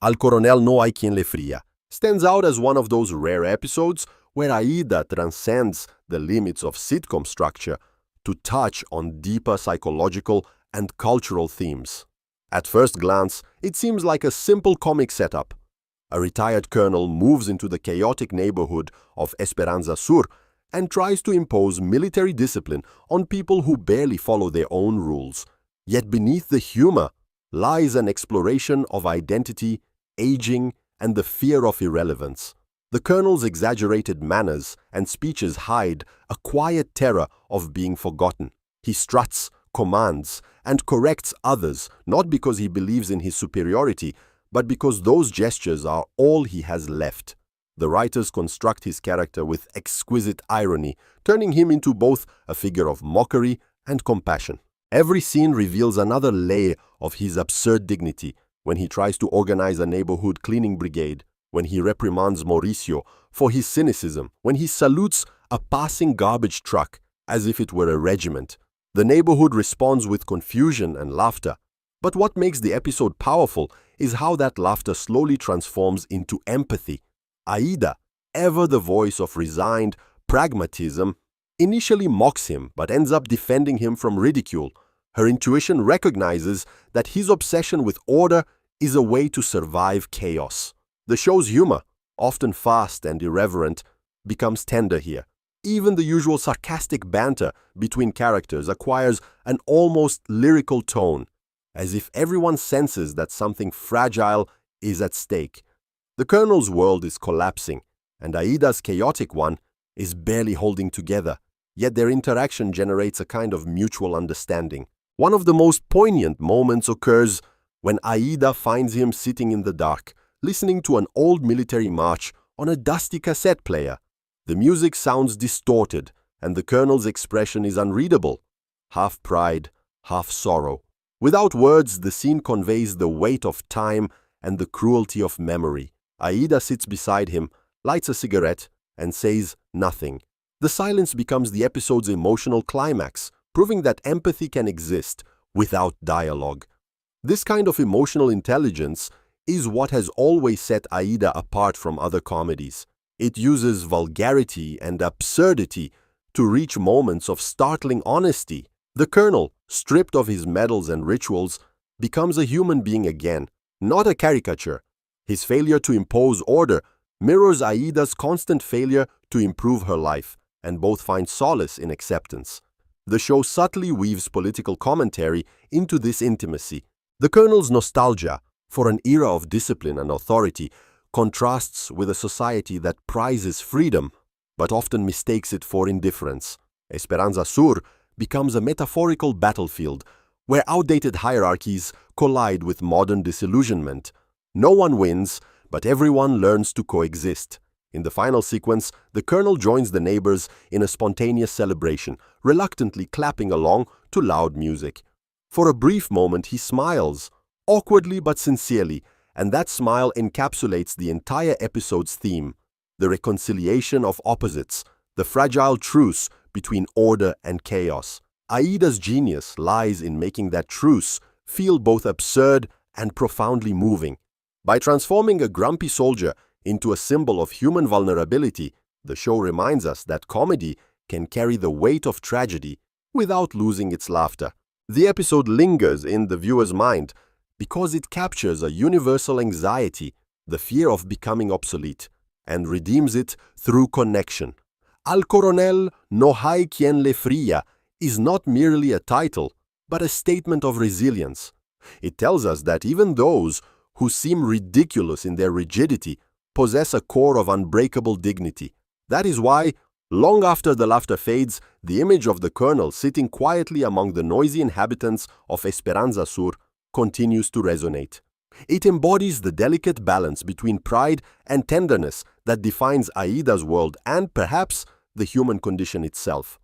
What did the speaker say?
Al coronel no hay quien le fría stands out as one of those rare episodes where Aída transcends the limits of sitcom structure to touch on deeper psychological and cultural themes. At first glance, it seems like a simple comic setup. A retired colonel moves into the chaotic neighborhood of Esperanza Sur and tries to impose military discipline on people who barely follow their own rules. Yet beneath the humor lies an exploration of identity, aging, and the fear of irrelevance. The colonel's exaggerated manners and speeches hide a quiet terror of being forgotten. He struts, commands, and corrects others, not because he believes in his superiority, but because those gestures are all he has left. The writers construct his character with exquisite irony, turning him into both a figure of mockery and compassion. Every scene reveals another layer of his absurd dignity, when he tries to organize a neighborhood cleaning brigade, when he reprimands Mauricio for his cynicism, when he salutes a passing garbage truck as if it were a regiment. The neighborhood responds with confusion and laughter. But what makes the episode powerful is how that laughter slowly transforms into empathy. Aída, ever the voice of resigned pragmatism, initially mocks him but ends up defending him from ridicule. Her intuition recognizes that his obsession with order is a way to survive chaos. The show's humor, often fast and irreverent, becomes tender here. Even the usual sarcastic banter between characters acquires an almost lyrical tone, as if everyone senses that something fragile is at stake. The colonel's world is collapsing, and Aída's chaotic one is barely holding together, yet their interaction generates a kind of mutual understanding. One of the most poignant moments occurs when Aída finds him sitting in the dark, listening to an old military march on a dusty cassette player. The music sounds distorted, and the colonel's expression is unreadable, half pride, half sorrow. Without words, the scene conveys the weight of time and the cruelty of memory. Aída sits beside him, lights a cigarette, and says nothing. The silence becomes the episode's emotional climax, proving that empathy can exist without dialogue. This kind of emotional intelligence is what has always set Aída apart from other comedies. It uses vulgarity and absurdity to reach moments of startling honesty. The colonel, stripped of his medals and rituals, becomes a human being again, not a caricature. His failure to impose order mirrors Aída's constant failure to improve her life, and both find solace in acceptance. The show subtly weaves political commentary into this intimacy. The colonel's nostalgia for an era of discipline and authority contrasts with a society that prizes freedom, but often mistakes it for indifference. Esperanza Sur becomes a metaphorical battlefield where outdated hierarchies collide with modern disillusionment. No one wins, but everyone learns to coexist. In the final sequence, the colonel joins the neighbors in a spontaneous celebration, reluctantly clapping along to loud music. For a brief moment, he smiles, awkwardly but sincerely, and that smile encapsulates the entire episode's theme: the reconciliation of opposites, the fragile truce between order and chaos. Aída's genius lies in making that truce feel both absurd and profoundly moving. By transforming a grumpy soldier into a symbol of human vulnerability, the show reminds us that comedy can carry the weight of tragedy without losing its laughter. The episode lingers in the viewer's mind because it captures a universal anxiety, the fear of becoming obsolete, and redeems it through connection. Al coronel no hay quien le fría is not merely a title, but a statement of resilience. It tells us that even those who seem ridiculous in their rigidity possess a core of unbreakable dignity. That is why, long after the laughter fades, the image of the colonel sitting quietly among the noisy inhabitants of Esperanza Sur continues to resonate. It embodies the delicate balance between pride and tenderness that defines Aída's world and, perhaps, the human condition itself.